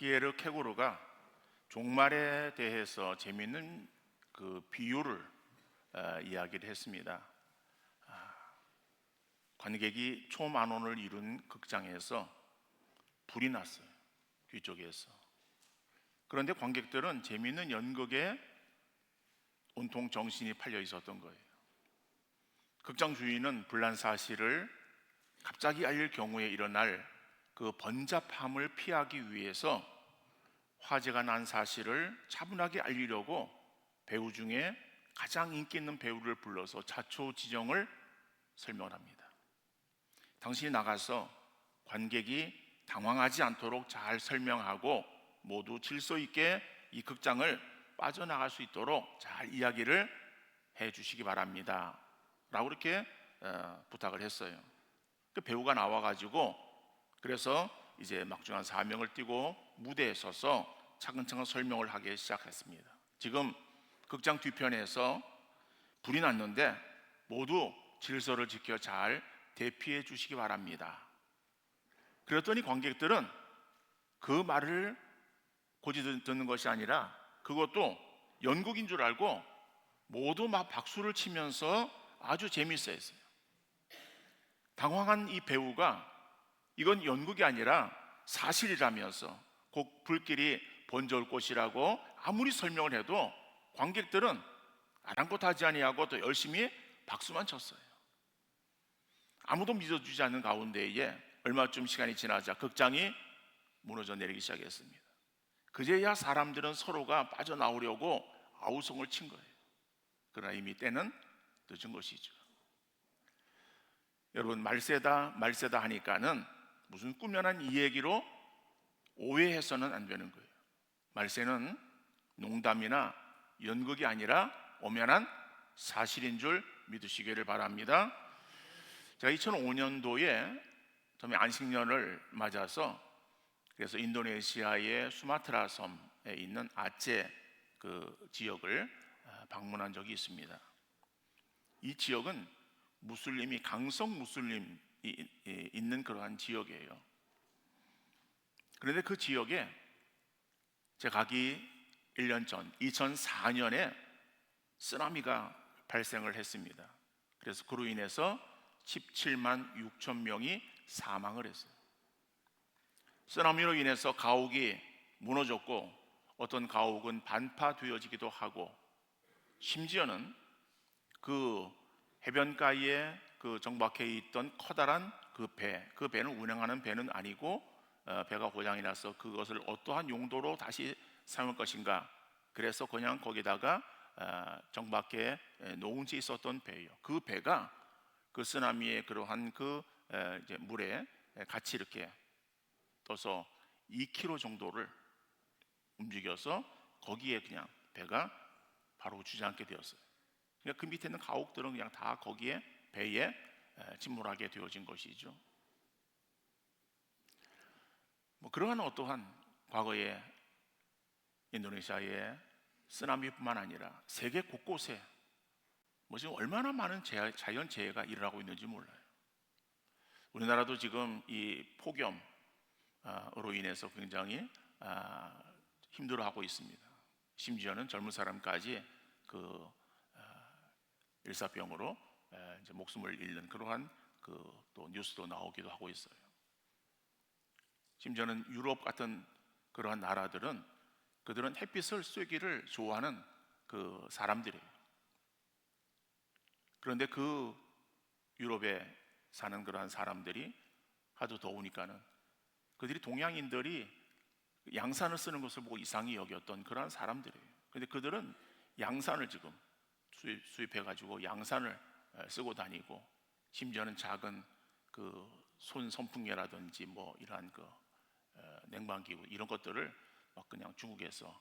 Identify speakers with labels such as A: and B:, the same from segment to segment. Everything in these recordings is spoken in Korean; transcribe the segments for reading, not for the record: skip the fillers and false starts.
A: 피에르 케고르가 종말에 대해서 재미있는 그 비유를 이야기를 했습니다. 관객이 초만원을 이룬 극장에서 불이 났어요, 뒤쪽에서. 그런데 관객들은 재미있는 연극에 온통 정신이 팔려 있었던 거예요. 극장 주인은 불난 사실을 갑자기 알릴 경우에 일어날 그 번잡함을 피하기 위해서 화제가 난 사실을 차분하게 알리려고 배우 중에 가장 인기 있는 배우를 불러서 자초지종을 설명합니다. 당신이 나가서 관객이 당황하지 않도록 잘 설명하고 모두 질서 있게 이 극장을 빠져나갈 수 있도록 잘 이야기를 해 주시기 바랍니다 라고 이렇게 부탁을 했어요. 그 배우가 나와가지고 그래서 이제 막중한 사명을 띠고 무대에 서서 차근차근 설명을 하기 시작했습니다. 지금 극장 뒤편에서 불이 났는데 모두 질서를 지켜 잘 대피해 주시기 바랍니다. 그랬더니 관객들은 그 말을 고지 듣는 것이 아니라 그것도 연극인 줄 알고 모두 막 박수를 치면서 아주 재미있어 했어요. 당황한 이 배우가 이건 연극이 아니라 사실이라면서 곧 불길이 번져올 것이라고 아무리 설명을 해도 관객들은 아랑곳하지 아니하고 또 열심히 박수만 쳤어요. 아무도 믿어주지 않는 가운데에 얼마쯤 시간이 지나자 극장이 무너져 내리기 시작했습니다. 그제야 사람들은 서로가 빠져나오려고 아우성을 친 거예요. 그러나 이미 때는 늦은 것이죠. 여러분, 말세다 하니까는 무슨 꾸며난 이 얘기로 오해해서는 안 되는 거예요. 말세는 농담이나 연극이 아니라 엄연한 사실인 줄 믿으시기를 바랍니다. 제가 2005년도에 처음에 안식년을 맞아서 그래서 인도네시아의 수마트라 섬에 있는 아체 그 지역을 방문한 적이 있습니다. 이 지역은 무슬림이 강성 무슬림이 있는 그러한 지역이에요. 그런데 그 지역에 제가 가기 1년 전 2004년에 쓰나미가 발생을 했습니다. 그래서 그로 인해서 17만 6천 명이 사망을 했어요. 쓰나미로 인해서 가옥이 무너졌고 어떤 가옥은 반파되어지기도 하고 심지어는 그 해변가에 그 정박해 있던 커다란 그 배는 운행하는 배는 아니고 배가 고장이 나서 그것을 어떠한 용도로 다시 사용할 것인가, 그래서 그냥 거기다가 정박해 놓은 채 있었던 배예요. 그 배가 그 쓰나미의 그러한 그 이제 물에 같이 이렇게 떠서 2km 정도를 움직여서 거기에 그냥 배가 바로 주저앉게 되었어요. 그러니까 그 밑에 있는 가옥들은 그냥 다 거기에 배에 침몰하게 되어진 것이죠. 뭐 그러한 어떠한 과거에 인도네시아의 쓰나미뿐만 아니라 세계 곳곳에 뭐 지금 얼마나 많은 자연 재해가 일어나고 있는지 몰라요. 우리나라도 지금 이 폭염으로 인해서 굉장히 힘들어하고 있습니다. 심지어는 젊은 사람까지 그 일사병으로 이제 목숨을 잃는 그러한 그 또 뉴스도 나오기도 하고 있어요. 심지어는 유럽 같은 그러한 나라들은 그들은 햇빛을 쐬기를 좋아하는 그 사람들이에요. 그런데 그 유럽에 사는 그러한 사람들이 하도 더우니까는 그들이 동양인들이 양산을 쓰는 것을 보고 이상히 여겼던 그러한 사람들이에요. 그런데 그들은 양산을 지금 수입해가지고 양산을 쓰고 다니고 심지어는 작은 그 손 선풍기라든지 뭐 이러한 그 냉방기구 이런 것들을 막 그냥 중국에서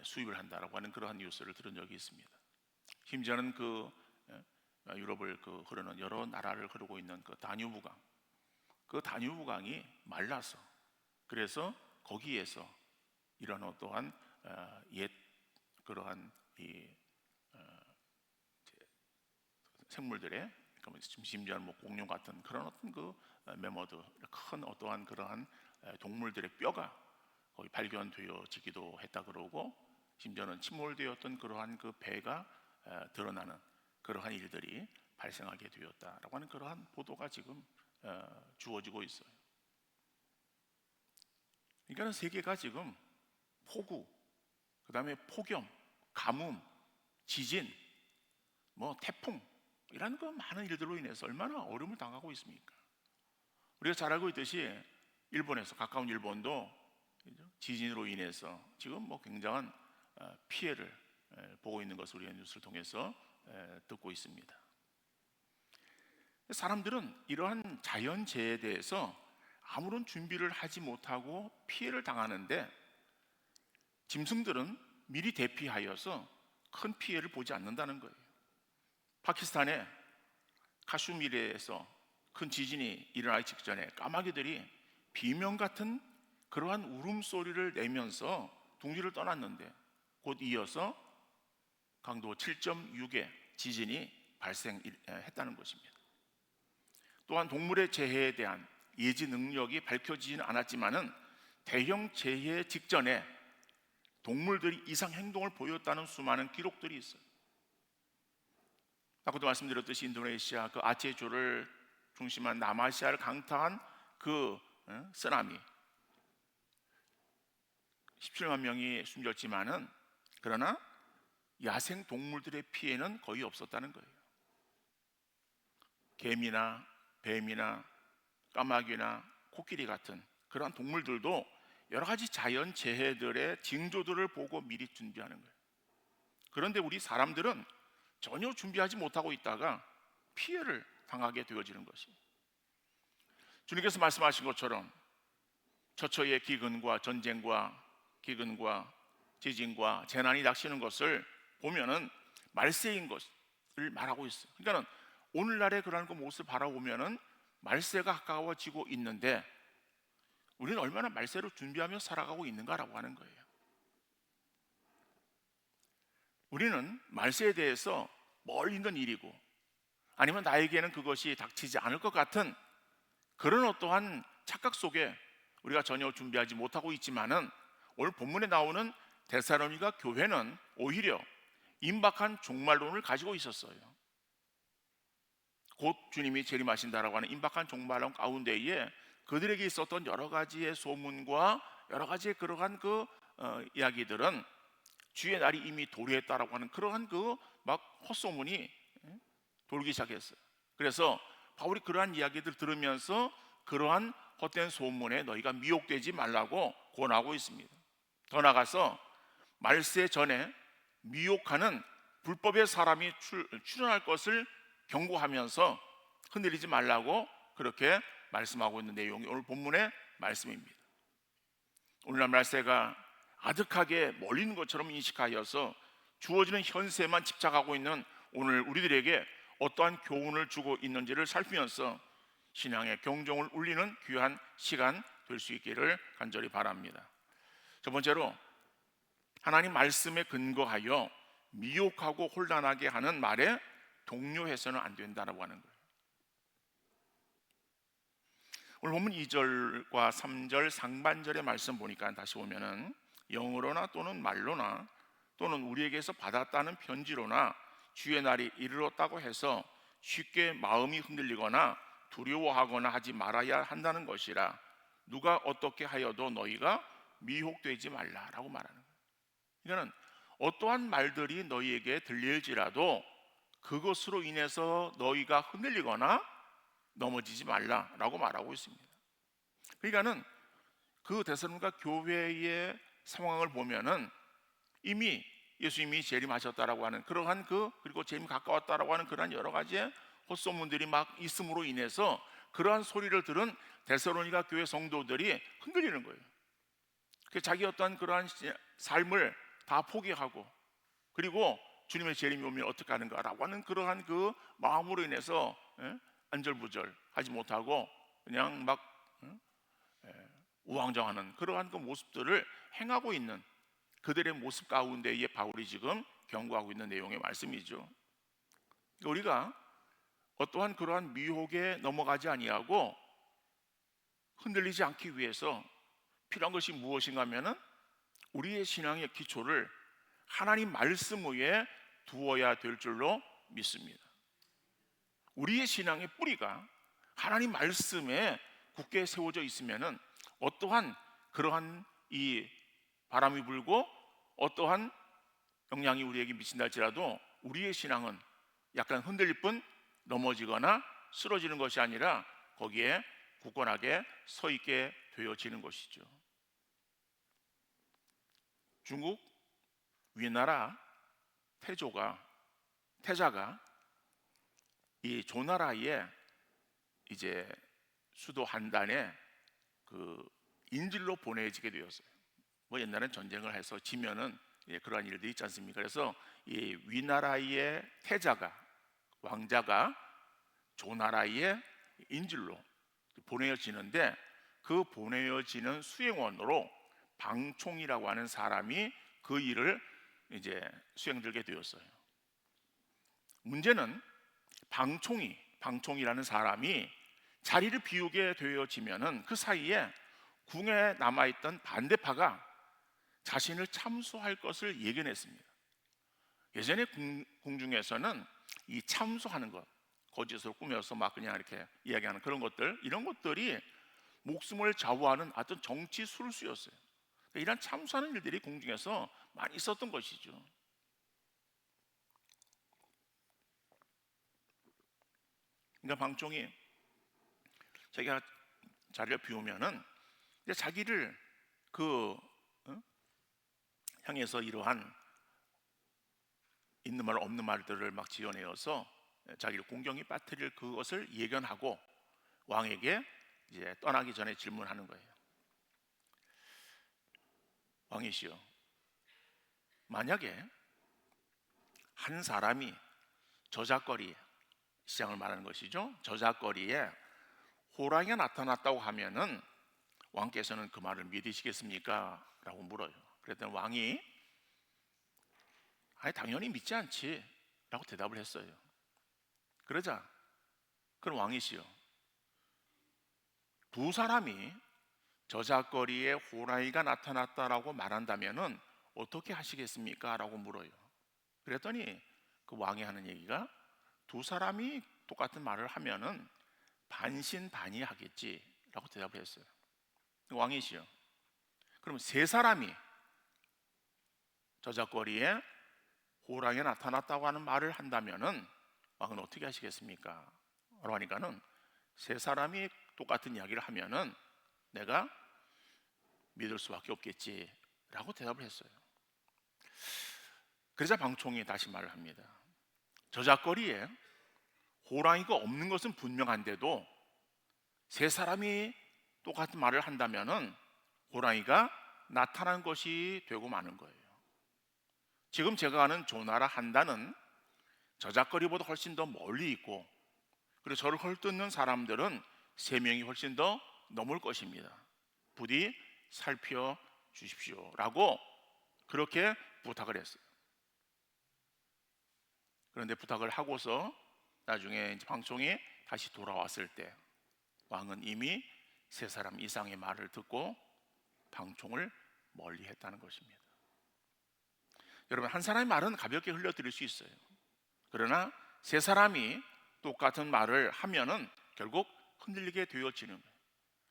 A: 수입을 한다라고 하는 그러한 뉴스를 들은 적이 있습니다. 심지어는 그 유럽을 그 흐르는 여러 나라를 흐르고 있는 그 다뉴브강, 그 다뉴브강이 말라서 그래서 거기에서 이런 어떠한 옛 그러한 이 생물들의 심지어는 뭐 공룡 같은 그런 어떤 그 메모드 큰 어떠한 그러한 동물들의 뼈가 거의 발견되어지기도 했다 그러고, 심지어는 침몰되었던 그러한 그 배가 드러나는 그러한 일들이 발생하게 되었다라고 하는 그러한 보도가 지금 주어지고 있어요. 그러니까 세계가 지금 폭우, 그 다음에 폭염, 가뭄, 지진, 태풍, 이런 그 많은 일들로 인해서 얼마나 어려움을 당하고 있습니까? 우리가 잘 알고 있듯이 일본에서, 가까운 일본도 지진으로 인해서 지금 굉장한 피해를 보고 있는 것을 우리가 뉴스를 통해서 듣고 있습니다. 사람들은 이러한 자연재해에 대해서 아무런 준비를 하지 못하고 피해를 당하는데, 짐승들은 미리 대피하여서 큰 피해를 보지 않는다는 거예요. 파키스탄의 카슈미르에서 큰 지진이 일어나기 직전에 까마귀들이 비명 같은 그러한 울음소리를 내면서 둥지를 떠났는데, 곧 이어서 강도 7.6의 지진이 발생했다는 것입니다. 또한 동물의 재해에 대한 예지 능력이 밝혀지지는 않았지만은 대형 재해 직전에 동물들이 이상 행동을 보였다는 수많은 기록들이 있어요. 아까도 말씀드렸듯이 인도네시아 그 아체주를 중심한 남아시아를 강타한 그 쓰나미, 17만 명이 숨졌지만은, 그러나 야생 동물들의 피해는 거의 없었다는 거예요. 개미나 뱀이나 까마귀나 코끼리 같은 그러한 동물들도 여러 가지 자연 재해들의 징조들을 보고 미리 준비하는 거예요. 그런데 우리 사람들은 전혀 준비하지 못하고 있다가 피해를 당하게 되어지는 것이에요. 주님께서 말씀하신 것처럼 처처의 기근과 전쟁과 기근과 지진과 재난이 닥치는 것을 보면은 말세인 것을 말하고 있어요. 그러니까는 오늘날의 그러한 그 모습을 바라보면은 말세가 가까워지고 있는데, 우리는 얼마나 말세를 준비하며 살아가고 있는가라고 하는 거예요. 우리는 말세에 대해서 멀리 있는 일이고, 아니면 나에게는 그것이 닥치지 않을 것 같은 그런 어떠한 착각 속에 우리가 전혀 준비하지 못하고 있지만은, 오늘 본문에 나오는 데살로니가 교회는 오히려 임박한 종말론을 가지고 있었어요. 곧 주님이 재림하신다라고 하는 임박한 종말론 가운데에 그들에게 있었던 여러 가지의 소문과 여러 가지의 그러한 이야기들은 주의 날이 이미 도래했다라고 하는 그러한 막 헛소문이 돌기 시작했어요. 그래서 바울이 그러한 이야기들을 들으면서 그러한 헛된 소문에 너희가 미혹되지 말라고 권하고 있습니다. 더 나아가서 말세 전에 미혹하는 불법의 사람이 출현할 것을 경고하면서 흔들리지 말라고 그렇게 말씀하고 있는 내용이 오늘 본문의 말씀입니다. 오늘날 말세가 아득하게 멀리 있는 것처럼 인식하여서 주어지는 현세만 집착하고 있는 오늘 우리들에게 어떠한 교훈을 주고 있는지를 살피면서 신앙의 경종을 울리는 귀한 시간 될 수 있기를 간절히 바랍니다. 첫 번째로, 하나님 말씀에 근거하여 미혹하고 혼란하게 하는 말에 동요해서는 안 된다고 하는 거예요. 오늘 본문 2절과 3절 상반절의 말씀 보니까 다시 보면은 영으로나 또는 말로나 또는 우리에게서 받았다는 편지로나 주의 날이 이르렀다고 해서 쉽게 마음이 흔들리거나 두려워하거나 하지 말아야 한다는 것이라. 누가 어떻게 하여도 너희가 미혹되지 말라라고 말하는 거예요. 이거는 어떠한 말들이 너희에게 들릴지라도 그것으로 인해서 너희가 흔들리거나 넘어지지 말라라고 말하고 있습니다. 그러니까는 그 데살로니가 교회의 상황을 보면은 이미 예수님이 재림하셨다라고 하는 그러한 그리고 재림 가까웠다라고 하는 그러한 여러 가지의 헛소문들이 막 있음으로 인해서 그러한 소리를 들은 데살로니가 교회 성도들이 흔들리는 거예요. 자기 어떤 그러한 삶을 다 포기하고, 그리고 주님의 재림이 오면 어떻게 하는가라고 하는 그러한 그 마음으로 인해서 안절부절하지 못하고 그냥 막 우왕좌왕하는 그러한 그 모습들을 행하고 있는 그들의 모습 가운데에 바울이 지금 경고하고 있는 내용의 말씀이죠. 우리가 어떠한 그러한 미혹에 넘어가지 아니하고 흔들리지 않기 위해서 필요한 것이 무엇인가 하면은 우리의 신앙의 기초를 하나님 말씀 위에 두어야 될 줄로 믿습니다. 우리의 신앙의 뿌리가 하나님 말씀에 굳게 세워져 있으면은 어떠한 그러한 이 바람이 불고 어떠한 영향이 우리에게 미친다 할지라도 우리의 신앙은 약간 흔들릴 뿐 넘어지거나 쓰러지는 것이 아니라 거기에 굳건하게 서 있게 되어지는 것이죠. 중국 위나라 태자가 이 조나라의 이제 수도 한단에 그 인질로 보내지게 되었어요. 뭐 옛날엔 전쟁을 해서 지면은 그러한 일들이 있지 않습니까? 그래서 이 위나라의 태자가 왕자가 조나라의 인질로 보내어지는데 그 보내어지는 수행원으로 방총이라고 하는 사람이 그 일을 이제 수행들게 되었어요. 문제는 방총이라는 사람이 자리를 비우게 되어지면은 그 사이에 궁에 남아있던 반대파가 자신을 참수할 것을 예견했습니다. 예전에 궁중에서는 이 참수하는 것, 거짓으로 꾸며서 막 그냥 이렇게 이야기하는 그런 것들, 이런 것들이 목숨을 좌우하는 어떤 정치 술수였어요. 이런 참수하는 일들이 궁중에서 많이 있었던 것이죠. 그러니까 방총이 자기가 자리를 비우면은 이제 자기를 향해서 이러한 있는 말 없는 말들을 막 지어내어서 자기를 공경에 빠뜨릴 그것을 예견하고 왕에게 이제 떠나기 전에 질문하는 거예요. 왕이시여, 만약에 한 사람이 저작거리에, 시장을 말하는 것이죠, 저작거리에 호랑이가 나타났다고 하면은 왕께서는 그 말을 믿으시겠습니까? 라고 물어요. 그랬더니 왕이 아니 당연히 믿지 않지 라고 대답을 했어요. 그러자 그럼 왕이시여, 두 사람이 저작거리에 호랑이가 나타났다라고 말한다면은 어떻게 하시겠습니까? 라고 물어요. 그랬더니 그 왕이 하는 얘기가 두 사람이 똑같은 말을 하면은 반신반의 하겠지라고 대답을 했어요. 왕이시여, 그럼 세 사람이 저작거리에 호랑이가 나타났다고 하는 말을 한다면은 왕은 어떻게 하시겠습니까? 라고 하니까는 세 사람이 똑같은 이야기를 하면은 내가 믿을 수밖에 없겠지라고 대답을 했어요. 그러자 방총이 다시 말을 합니다. 저작거리에 호랑이가 없는 것은 분명한데도 세 사람이 똑같은 말을 한다면은 호랑이가 나타난 것이 되고 마는 거예요. 지금 제가 아는 조나라 한단은 저작거리보다 훨씬 더 멀리 있고, 그리고 저를 헐뜯는 사람들은 세 명이 훨씬 더 넘을 것입니다. 부디 살펴주십시오라고 그렇게 부탁을 했어요. 그런데 부탁을 하고서 나중에 방총이 다시 돌아왔을 때 왕은 이미 세 사람 이상의 말을 듣고 방총을 멀리했다는 것입니다. 여러분, 한 사람의 말은 가볍게 흘려드릴 수 있어요. 그러나 세 사람이 똑같은 말을 하면은 결국 흔들리게 되어지는 거예요.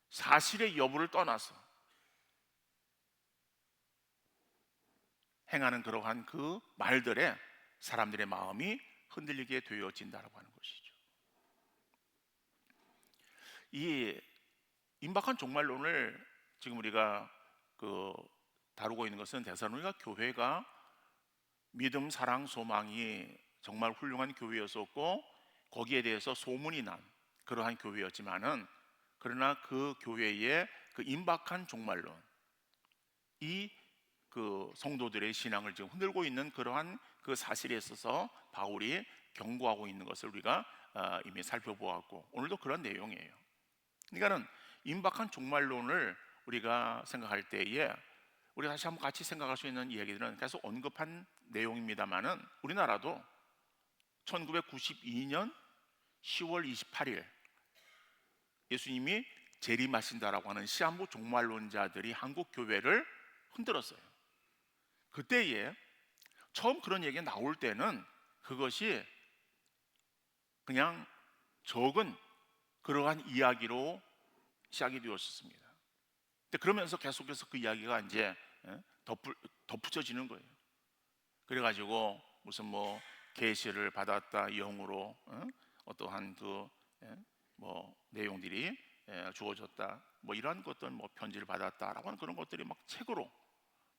A: 사실의 여부를 떠나서 행하는 그러한 그 말들에 사람들의 마음이 흔들리게 되어진다라고 하는 것이죠. 이 임박한 종말론을 지금 우리가 다루고 있는 것은 데살로니가 교회가 믿음, 사랑, 소망이 정말 훌륭한 교회였었고 거기에 대해서 소문이 난 그러한 교회였지만은, 그러나 그 교회의 그 임박한 종말론, 이 성도들의 신앙을 지금 흔들고 있는 그러한 그 사실에 있어서 바울이 경고하고 있는 것을 우리가 이미 살펴보았고 오늘도 그런 내용이에요. 그러니까는 임박한 종말론을 우리가 생각할 때에 우리가 다시 한번 같이 생각할 수 있는 이야기들은 계속 언급한 내용입니다만은, 우리나라도 1992년 10월 28일 예수님이 재림하신다라고 하는 시한부 종말론자들이 한국 교회를 흔들었어요. 그때에 처음 그런 얘기가 나올 때는 그것이 그냥 적은 그러한 이야기로 시작이 되었습니다. 근데 그러면서 계속해서 그 이야기가 이제 덧붙여지는 거예요. 그래가지고 무슨 뭐 계시를 받았다 영으로 어떠한 그 뭐 내용들이 주어졌다 뭐 이러한 것들 뭐 편지를 받았다라고 하는 그런 것들이 막 책으로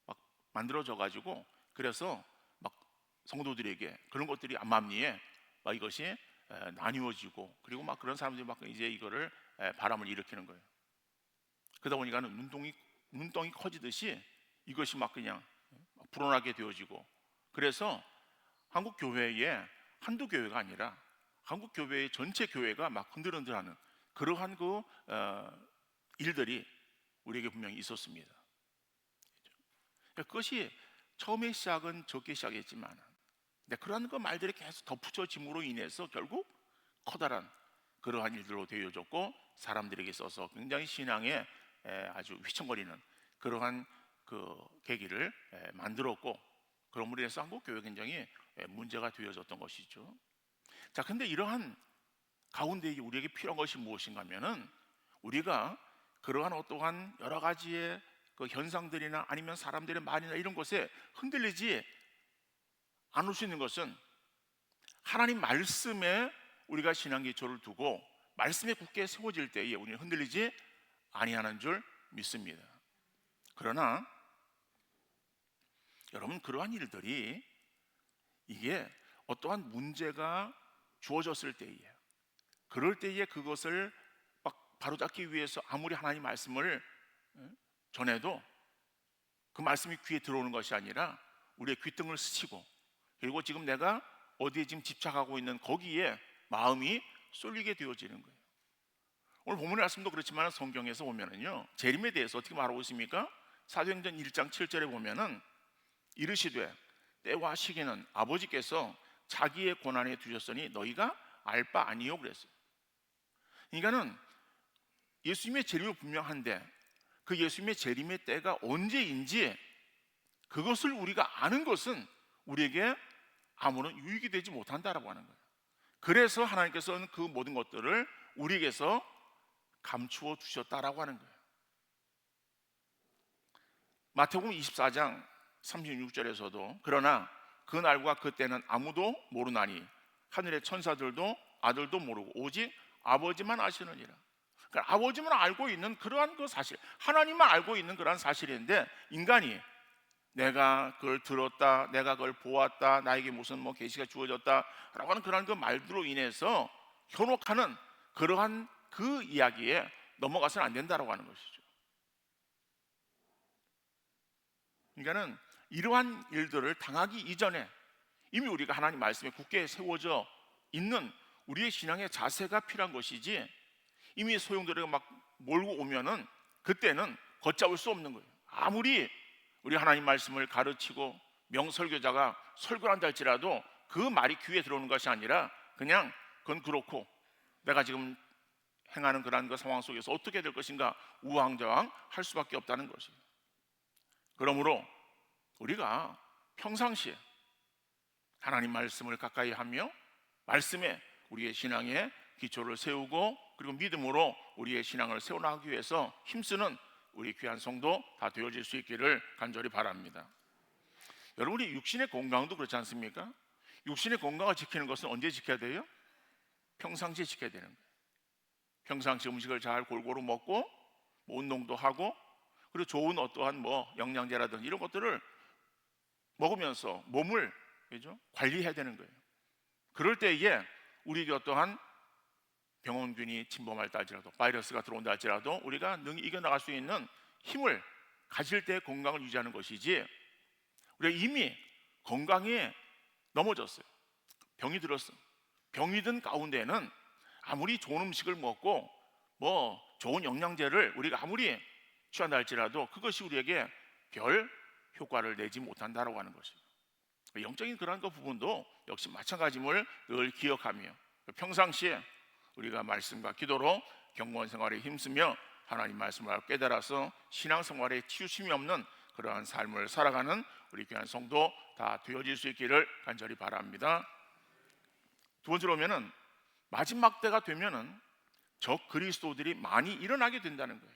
A: 막 만들어져 가지고 그래서 막 성도들에게 그런 것들이 암암리에 막 이것이 나뉘어지고 그리고 막 그런 사람들이 막 이제 이거를 바람을 일으키는 거예요. 그러다 보니까는 눈덩이 커지듯이 이것이 막 그냥 막 불어나게 되어지고 그래서 한국 교회에 한두 교회가 아니라 한국 교회의 전체 교회가 막 흔들흔들하는 그러한 그 일들이 우리에게 분명히 있었습니다. 그것이 처음에 시작은 적게 시작했지만 그러한 그 말들이 계속 덧붙여짐으로 인해서 결국 커다란 그러한 일들로 되어졌고 사람들에게 있어서 굉장히 신앙에 아주 휘청거리는 그러한 그 계기를 만들었고 그럼으로 인해서 한국 교회 굉장히 문제가 되어졌던 것이죠. 자, 근데 이러한 가운데 우리에게 필요한 것이 무엇인가 하면은 우리가 그러한 어떠한 여러 가지의 그 현상들이나 아니면 사람들의 말이나 이런 것에 흔들리지 않을 수 있는 것은 하나님 말씀에 우리가 신앙 기초를 두고 말씀에 굳게 세워질 때에 우리는 흔들리지 아니하는 줄 믿습니다. 그러나 여러분 그러한 일들이 이게 어떠한 문제가 주어졌을 때에 그럴 때에 그것을 막 바로잡기 위해서 아무리 하나님 말씀을 전해도 그 말씀이 귀에 들어오는 것이 아니라 우리의 귓등을 스치고 그리고 지금 내가 어디에 지금 집착하고 있는 거기에 마음이 쏠리게 되어지는 거예요. 오늘 본문의 말씀도 그렇지만 성경에서 보면은요 재림에 대해서 어떻게 말하고 있습니까? 사도행전 1장 7절에 보면은 이르시되 때와 시기는 아버지께서 자기의 권한에 두셨으니 너희가 알 바 아니요 그랬어요. 그러니까는 예수님의 재림은 분명한데 그 예수님의 재림의 때가 언제인지 그것을 우리가 아는 것은 우리에게 아무런 유익이 되지 못한다라고 하는 거예요. 그래서 하나님께서는 그 모든 것들을 우리에게서 감추어 두셨다라고 하는 거예요. 마태복음 24장 36절에서도 그러나 그 날과 그 때는 아무도 모르나니 하늘의 천사들도 아들도 모르고 오직 아버지만 아시느니라. 그러니까 아버지만 알고 있는 그러한 그 사실, 하나님만 알고 있는 그러한 사실인데 인간이 내가 그걸 들었다, 내가 그걸 보았다, 나에게 무슨 뭐 계시가 주어졌다라고 하는 그러한 그 말들로 인해서 현혹하는 그러한 그 이야기에 넘어가서는 안 된다라고 하는 것이죠. 그러니까는 이러한 일들을 당하기 이전에 이미 우리가 하나님 말씀에 굳게 세워져 있는 우리의 신앙의 자세가 필요한 것이지 이미 소용돌이가 막 몰고 오면은 그때는 걷잡을 수 없는 거예요. 아무리 우리 하나님 말씀을 가르치고 명설교자가 설교를 한다 할지라도 그 말이 귀에 들어오는 것이 아니라 그냥 그건 그렇고 내가 지금 행하는 그러한 그 상황 속에서 어떻게 될 것인가 우왕좌왕 할 수밖에 없다는 것이에요. 그러므로 우리가 평상시에 하나님 말씀을 가까이 하며 말씀에 우리의 신앙의 기초를 세우고 그리고 믿음으로 우리의 신앙을 세워나가기 위해서 힘쓰는 우리 귀한 성도 다 되어질 수 있기를 간절히 바랍니다. 여러분 우리 육신의 건강도 그렇지 않습니까? 육신의 건강을 지키는 것은 언제 지켜야 돼요? 평상시에 지켜야 되는 거예요. 평상시 음식을 잘 골고루 먹고 뭐 운동도 하고 그리고 좋은 어떠한 뭐 영양제라든지 이런 것들을 먹으면서 몸을 그죠? 관리해야 되는 거예요. 그럴 때에 우리에게 어떠한 병원균이 침범할다 할지라도 바이러스가 들어온다 할지라도 우리가 능히 이겨나갈 수 있는 힘을 가질 때 건강을 유지하는 것이지 우리가 이미 건강에 넘어졌어요. 병이 들었어요. 병이 든 가운데는 아무리 좋은 음식을 먹고 뭐 좋은 영양제를 우리가 아무리 취한다 할지라도 그것이 우리에게 별 효과를 내지 못한다라고 하는 것이에요. 영적인 그러한 그 부분도 역시 마찬가지임을 늘 기억하며 평상시에 우리가 말씀과 기도로 경건 생활에 힘쓰며 하나님 말씀을 깨달아서 신앙생활에 치우침이 없는 그러한 삶을 살아가는 우리 귀한 성도 다 되어질 수 있기를 간절히 바랍니다. 두 번째로 보면은 마지막 때가 되면은 적 그리스도들이 많이 일어나게 된다는 거예요.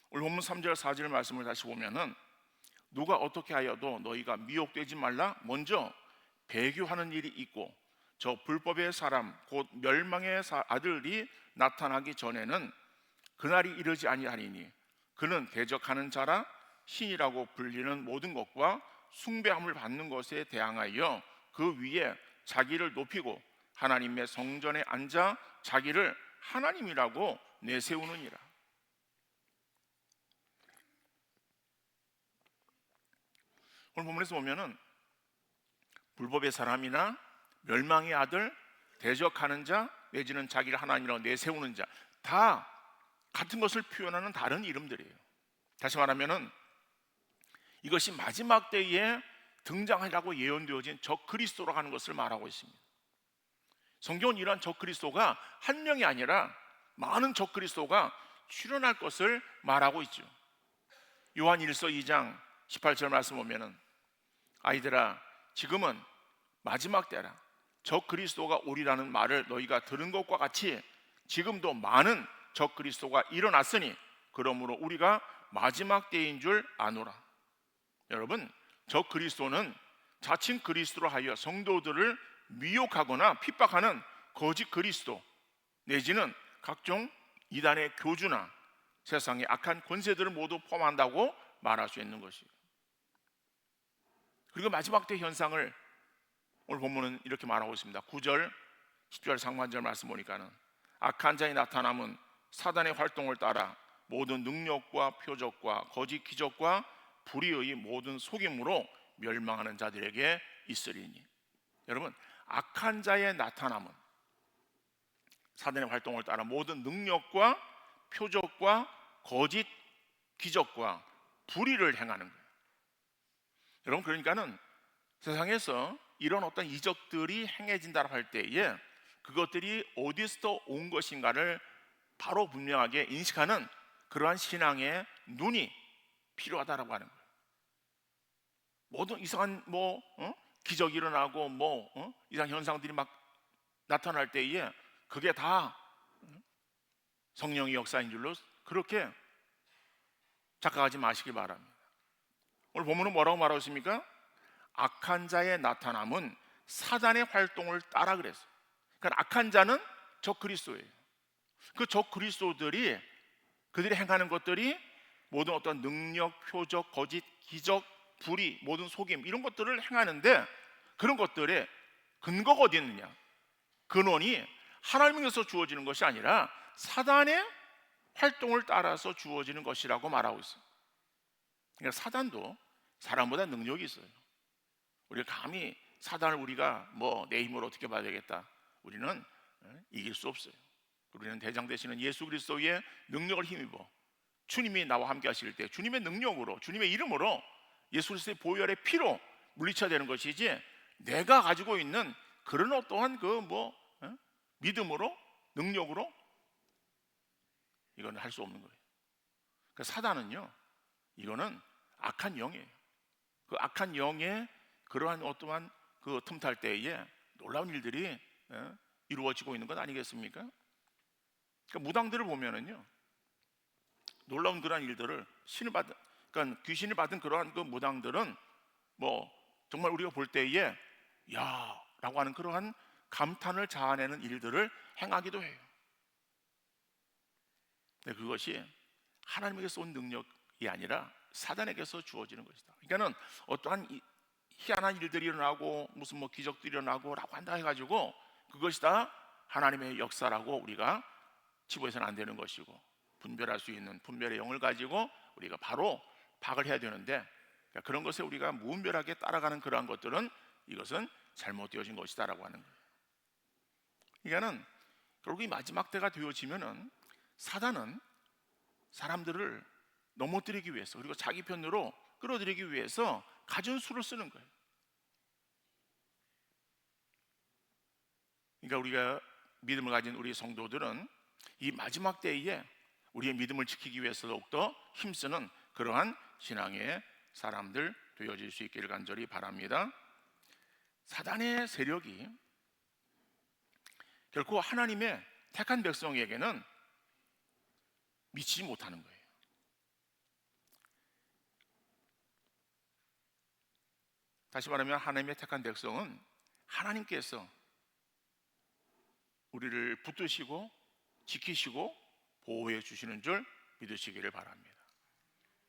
A: 오늘 본문 3절 4절 말씀을 다시 보면은 누가 어떻게 하여도 너희가 미혹되지 말라. 먼저 배교하는 일이 있고 저 불법의 사람 곧 멸망의 아들이 나타나기 전에는 그날이 이르지 아니하리니 그는 대적하는 자라 신이라고 불리는 모든 것과 숭배함을 받는 것에 대항하여 그 위에 자기를 높이고 하나님의 성전에 앉아 자기를 하나님이라고 내세우느니라. 오늘 본문에서 보면은 불법의 사람이나 멸망의 아들, 대적하는 자, 내지는 자기를 하나님이라고 내세우는 자, 다 같은 것을 표현하는 다른 이름들이에요. 다시 말하면은 이것이 마지막 때에 등장하리라고 예언되어진 적 그리스도라고 하는 것을 말하고 있습니다. 성경은 이러한 적 그리스도가 한 명이 아니라 많은 적 그리스도가 출현할 것을 말하고 있죠. 요한 1서 2장 18절 말씀 보면은 아이들아 지금은 마지막 때라 적 그리스도가 오리라는 말을 너희가 들은 것과 같이 지금도 많은 적 그리스도가 일어났으니 그러므로 우리가 마지막 때인 줄 아노라. 여러분, 적 그리스도는 자칭 그리스도로 하여 성도들을 미혹하거나 핍박하는 거짓 그리스도 내지는 각종 이단의 교주나 세상의 악한 권세들을 모두 포함한다고 말할 수 있는 것이에요. 그리고 마지막 때 현상을 오늘 본문은 이렇게 말하고 있습니다. 9절, 10절 상반절 말씀 보니까는 악한 자의 나타남은 사단의 활동을 따라 모든 능력과 표적과 거짓 기적과 불의의 모든 속임으로 멸망하는 자들에게 있으리니. 여러분, 악한 자의 나타남은 사단의 활동을 따라 모든 능력과 표적과 거짓 기적과 불의를 행하는 거예요. 여러분, 그러니까는 세상에서 이런 어떤 이적들이 행해진다고 할 때에 그것들이 어디서 온 것인가를 바로 분명하게 인식하는 그러한 신앙의 눈이 필요하다라고 하는 거예요. 모든 이상한 기적이 일어나고 이상 현상들이 막 나타날 때에 그게 다 성령의 역사인 줄로 그렇게 착각하지 마시기 바랍니다. 오늘 본문은 뭐라고 말하고 있습니까? 악한 자의 나타남은 사단의 활동을 따라 그랬어요. 그러니까 악한 자는 적 그리스도예요. 그 적 그리스도들이 그들이 행하는 것들이 모든 어떤 능력, 표적, 거짓, 기적, 불의, 모든 속임 이런 것들을 행하는데 그런 것들의 근거가 어디 있느냐? 근원이 하나님에게서 주어지는 것이 아니라 사단의 활동을 따라서 주어지는 것이라고 말하고 있어요. 그러니까 사단도 사람보다 능력이 있어요. 우리가 감히 사단을 우리가 내 힘으로 어떻게 봐야 되겠다. 우리는 이길 수 없어요. 우리는 대장 되시는 예수 그리스도의 능력을 힘입어 주님이 나와 함께 하실 때 주님의 능력으로 주님의 이름으로 예수 그리스도의 보혈의 피로 물리쳐야 되는 것이지 내가 가지고 있는 그런 어떠한 믿음으로 능력으로 이건 할 수 없는 거예요. 그러니까 사단은요 이거는 악한 영이에요. 그 악한 영의 그러한 어떠한 그 틈탈 때에 놀라운 일들이 이루어지고 있는 것 아니겠습니까? 그러니까 무당들을 보면은요 놀라운 그러한 일들을 그러니까 귀신을 받은 그러한 그 무당들은 정말 우리가 볼 때에 야라고 하는 그러한 감탄을 자아내는 일들을 행하기도 해요. 근데 그것이 하나님에게서 온 능력이 아니라 사단에게서 주어지는 것이다. 그러니까는 어떠한 희한한 일들이 일어나고 무슨 기적들이 일어나고 라고 한다 해가지고 그것이 다 하나님의 역사라고 우리가 치부해서는 안 되는 것이고 분별할 수 있는 분별의 영을 가지고 우리가 바로 파악을 해야 되는데 그런 것에 우리가 무분별하게 따라가는 그러한 것들은 이것은 잘못되어진 것이다라고 하는 거예요. 그러니까는 결국 이 마지막 때가 되어지면은 사단은 사람들을 넘어뜨리기 위해서 그리고 자기 편으로 끌어들이기 위해서 갖은 수를 쓰는 거예요. 그러니까 우리가 믿음을 가진 우리 성도들은 이 마지막 때에 우리의 믿음을 지키기 위해서 더욱더 힘쓰는 그러한 신앙의 사람들 되어질 수 있기를 간절히 바랍니다. 사단의 세력이 결코 하나님의 택한 백성에게는 미치지 못하는 거예요. 다시 말하면 하나님의 택한 백성은 하나님께서 우리를 붙드시고 지키시고 보호해 주시는 줄 믿으시기를 바랍니다.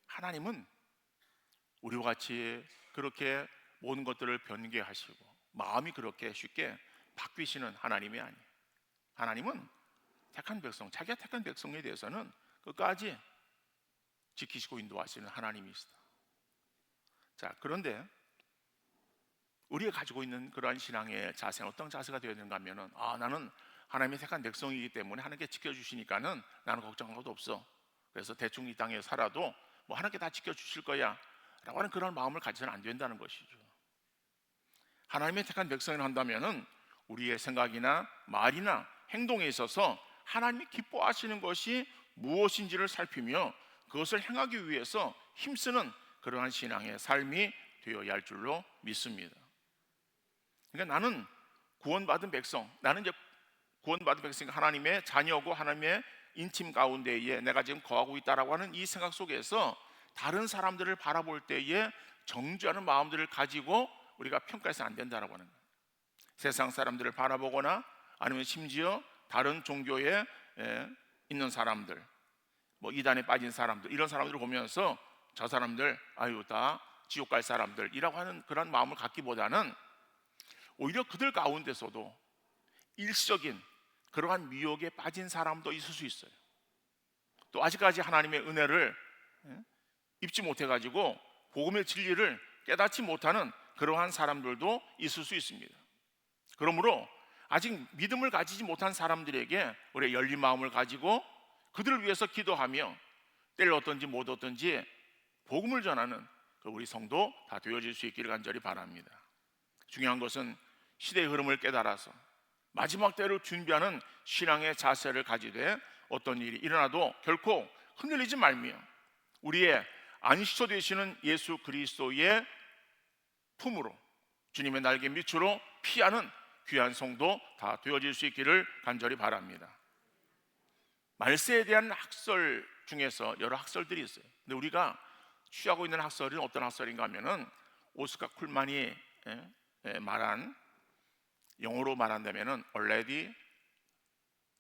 A: 하나님은 우리와 같이 그렇게 모든 것들을 변개하시고 마음이 그렇게 쉽게 바뀌시는 하나님이 아니에요. 하나님은 택한 백성, 자기가 택한 백성에 대해서는 끝까지 지키시고 인도하시는 하나님이시다. 자, 그런데 우리가 가지고 있는 그러한 신앙의 자세는 어떤 자세가 되어야 되는가 하면은, 나는 하나님의 택한 백성이기 때문에 하나님께 지켜주시니까는 나는 걱정할 것도 없어. 그래서 대충 이 땅에 살아도 뭐 하나님께 다 지켜주실 거야 라고 하는 그런 마음을 가지서는 안 된다는 것이죠. 하나님의 택한 백성을 한다면은 우리의 생각이나 말이나 행동에 있어서 하나님이 기뻐하시는 것이 무엇인지를 살피며 그것을 행하기 위해서 힘쓰는 그러한 신앙의 삶이 되어야 할 줄로 믿습니다. 그러니까 나는 구원받은 백성, 나는 이제 구원받은 백성, 하나님의 자녀고 하나님의 인침 가운데에 내가 지금 거하고 있다라고 하는 이 생각 속에서 다른 사람들을 바라볼 때에 정죄하는 마음들을 가지고 우리가 평가해서 안 된다라고 하는 거예요. 세상 사람들을 바라보거나 아니면 심지어 다른 종교에 있는 사람들, 뭐 이단에 빠진 사람들, 이런 사람들을 보면서 저 사람들 다 지옥 갈 사람들이라고 하는 그런 마음을 갖기보다는 오히려 그들 가운데서도 일시적인 그러한 미혹에 빠진 사람도 있을 수 있어요. 또 아직까지 하나님의 은혜를 입지 못해가지고 복음의 진리를 깨닫지 못하는 그러한 사람들도 있을 수 있습니다. 그러므로 아직 믿음을 가지지 못한 사람들에게 우리의 열린 마음을 가지고 그들을 위해서 기도하며 때를 얻든지 못 얻든지 복음을 전하는 우리 성도 다 되어질 수 있기를 간절히 바랍니다. 중요한 것은 시대의 흐름을 깨달아서 마지막 때를 준비하는 신앙의 자세를 가지되 어떤 일이 일어나도 결코 흔들리지 말며 우리의 안식처 되시는 예수 그리스도의 품으로 주님의 날개 밑으로 피하는 귀한 성도 다 되어질 수 있기를 간절히 바랍니다. 말세에 대한 학설 중에서 여러 학설들이 있어요. 근데 우리가 취하고 있는 학설은 어떤 학설인가 하면은 오스카 쿨만이 말한, 영어로 말한다면은 already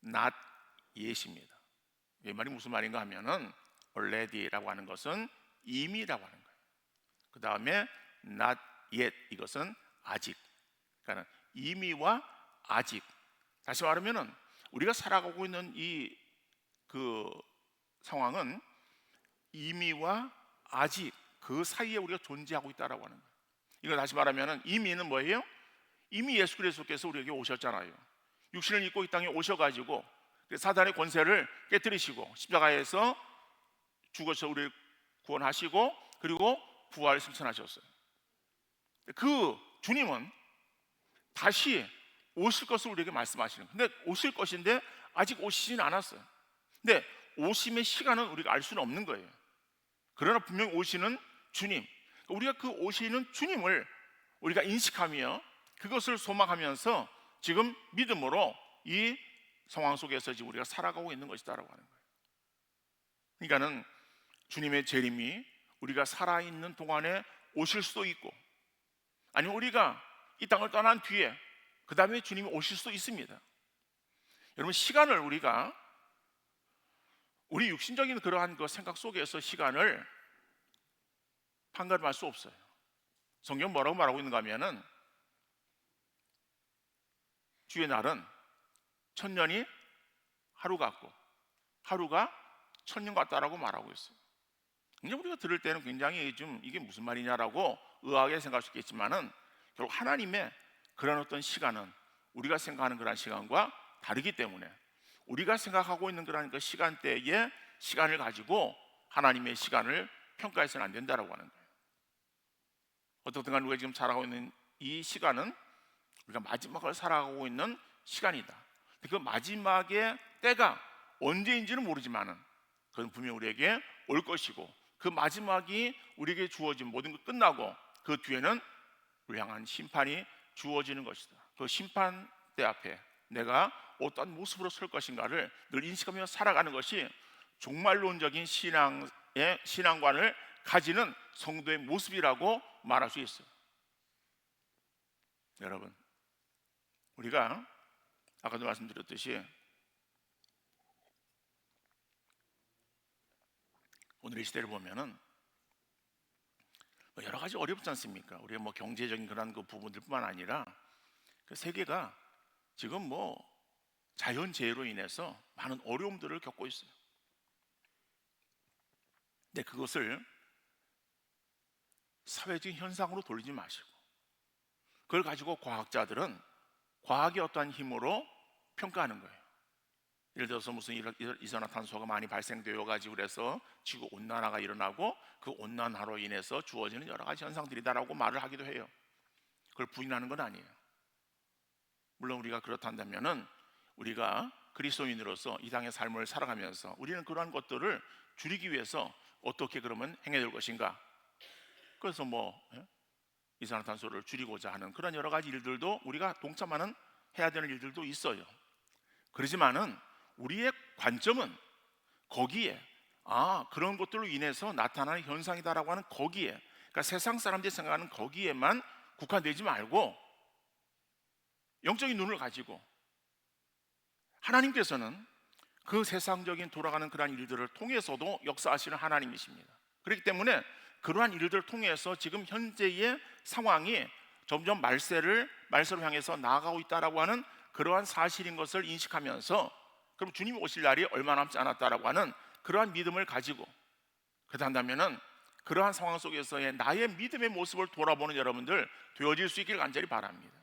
A: not yet입니다. 이 말이 무슨 말인가 하면은 already라고 하는 것은 이미라고 하는 거예요. 그 다음에 not yet, 이것은 아직. 그러니까 이미와 아직. 다시 말하면은 우리가 살아가고 있는 이 상황은 이미와 아직 그 사이에 우리가 존재하고 있다라고 하는 거예요. 이거 다시 말하면은 이미는 뭐예요? 이미 예수 그리스도께서 우리에게 오셨잖아요. 육신을 입고 이 땅에 오셔가지고 사단의 권세를 깨뜨리시고 십자가에서 죽어서 우리를 구원하시고 그리고 부활을 승천하셨어요. 그 주님은 다시 오실 것을 우리에게 말씀하시는 거예요. 근데 오실 것인데 아직 오시진 않았어요. 근데 오심의 시간은 우리가 알 수는 없는 거예요. 그러나 분명히 오시는 주님, 우리가 그 오시는 주님을 우리가 인식하며 그것을 소망하면서 지금 믿음으로 이 상황 속에서 지금 우리가 살아가고 있는 것이다라고 하는 거예요. 그러니까는 주님의 재림이 우리가 살아있는 동안에 오실 수도 있고 아니면 우리가 이 땅을 떠난 뒤에 그 다음에 주님이 오실 수도 있습니다. 여러분, 시간을 우리 육신적인 그러한 그 생각 속에서 시간을 판가름할 수 없어요. 성경 뭐라고 말하고 있는가 하면은 주의 날은 1000년이 하루 같고 하루가 1000년 같다라고 말하고 있어요. 근데 우리가 들을 때는 굉장히 좀 이게 무슨 말이냐라고 의아하게 생각할 수 있겠지만은 결국 하나님의 그런 어떤 시간은 우리가 생각하는 그런 시간과 다르기 때문에 우리가 생각하고 있는 그런 그 시간대의 시간을 가지고 하나님의 시간을 평가해서는 안 된다라고 하는 거예요. 어떻든 간에 우리가 지금 살아가고 있는 이 시간은 우리가 마지막을 살아가고 있는 시간이다. 그 마지막의 때가 언제인지는 모르지만은 그건 분명히 우리에게 올 것이고, 그 마지막이 우리에게 주어진 모든 것 끝나고 그 뒤에는 우리 향한 심판이 주어지는 것이다. 그 심판대 앞에 내가 어떠한 모습으로 설 것인가를 늘 인식하며 살아가는 것이 종말론적인 신앙관을 가지는 성도의 모습이라고 말할 수 있어요. 여러분, 우리가 아까도 말씀드렸듯이 오늘 이 시대를 보면은 여러 가지 어렵지 않습니까? 우리가 뭐 경제적인 그런 그 부분들뿐만 아니라 그 세계가 지금 뭐 자연재해로 인해서 많은 어려움들을 겪고 있어요. 근데 그것을 사회적인 현상으로 돌리지 마시고, 그걸 가지고 과학자들은 과학의 어떠한 힘으로 평가하는 거예요. 예를 들어서 무슨 이산화탄소가 많이 발생되어 가지고 그래서 지구 온난화가 일어나고 그 온난화로 인해서 주어지는 여러 가지 현상들이다라고 말을 하기도 해요. 그걸 부인하는 건 아니에요. 물론 우리가 그렇다면은 우리가 그리스도인으로서 이 땅의 삶을 살아가면서 우리는 그러한 것들을 줄이기 위해서 어떻게 그러면 행해야 될 것인가? 그래서 이산화탄소를 줄이고자 하는 그런 여러 가지 일들도 우리가 동참하는 해야 되는 일들도 있어요. 그렇지만은 우리의 관점은 거기에 그런 것들로 인해서 나타나는 현상이다라고 하는 거기에, 그러니까 세상 사람들이 생각하는 거기에만 국한되지 말고 영적인 눈을 가지고 하나님께서는 그 세상적인 돌아가는 그러한 일들을 통해서도 역사하시는 하나님이십니다. 그렇기 때문에 그러한 일들을 통해서 지금 현재의 상황이 점점 말세로 향해서 나아가고 있다라고 하는 그러한 사실인 것을 인식하면서, 그럼 주님이 오실 날이 얼마 남지 않았다라고 하는 그러한 믿음을 가지고, 그렇다면은 그러한 상황 속에서의 나의 믿음의 모습을 돌아보는 여러분들 되어질 수 있기를 간절히 바랍니다.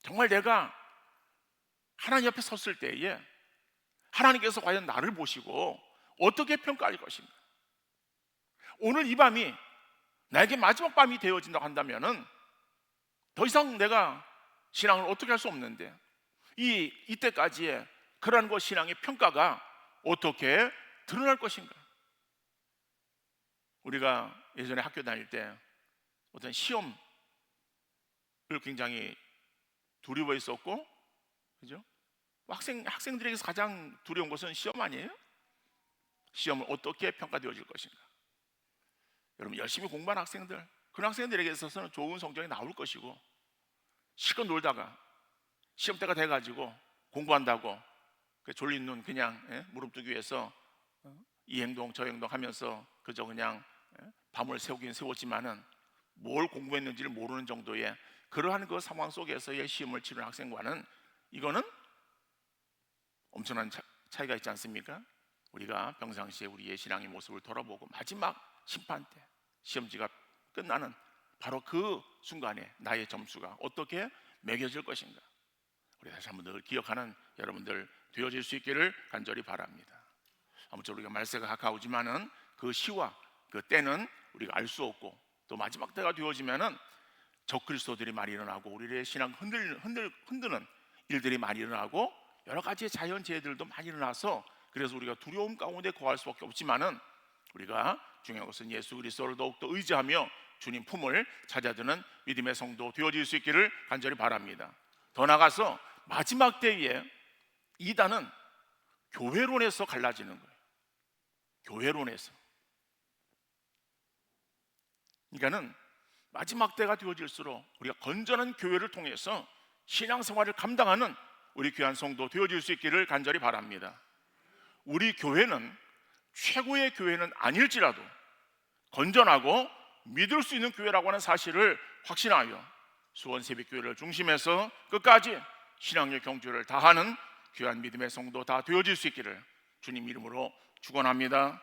A: 정말 내가 하나님 앞에 섰을 때에 하나님께서 과연 나를 보시고 어떻게 평가할 것인가? 오늘 이 밤이 나에게 마지막 밤이 되어진다고 한다면은 더 이상 내가 신앙을 어떻게 할 수 없는데 이때까지의 그러한 것 신앙의 평가가 어떻게 드러날 것인가? 우리가 예전에 학교 다닐 때 어떤 시험을 굉장히 두려워했었고, 그죠? 학생들에게서 가장 두려운 것은 시험 아니에요? 시험을 어떻게 평가되어질 것인가? 여러분, 열심히 공부한 학생들, 그런 학생들에게 있어서는 좋은 성적이 나올 것이고, 실컷 놀다가 시험 때가 돼가지고 공부한다고 졸린 눈 그냥 무릎뜨기 위해서 이 행동 저 행동 하면서 그저 그냥 밤을 새우긴 새웠지만은 뭘 공부했는지를 모르는 정도의 그러한 그 상황 속에서의 시험을 치르는 학생과는 이거는 엄청난 차이가 있지 않습니까? 우리가 평상시에 우리의 신앙의 모습을 돌아보고 마지막 심판 때 시험지가 끝나는 바로 그 순간에 나의 점수가 어떻게 매겨질 것인가, 우리 다시 한번 늘 기억하는 여러분들 되어질 수 있기를 간절히 바랍니다. 아무쪼록 우리가 말세가 가까우지만은 그 시와 그 때는 우리가 알 수 없고, 또 마지막 때가 되어지면은 적그리스도들이 많이 일어나고 우리의 신앙 흔드는 일들이 많이 일어나고 여러 가지의 자연재해들도 많이 일어나서, 그래서 우리가 두려움 가운데 거할 수밖에 없지만은 우리가 중요한 것은 예수 그리스도를 더욱더 의지하며 주님 품을 찾아드는 믿음의 성도 되어질 수 있기를 간절히 바랍니다. 더 나아가서 마지막 때에 이단은 교회론에서 갈라지는 거예요. 교회론에서. 그러니까는 마지막 때가 되어질수록 우리가 건전한 교회를 통해서 신앙생활을 감당하는 우리 귀한 성도 되어질 수 있기를 간절히 바랍니다. 우리 교회는 최고의 교회는 아닐지라도 건전하고 믿을 수 있는 교회라고 하는 사실을 확신하여 수원새벽교회를 중심해서 끝까지 신앙의 경주를 다하는 귀한 믿음의 성도 다 되어질 수 있기를 주님 이름으로 축원합니다.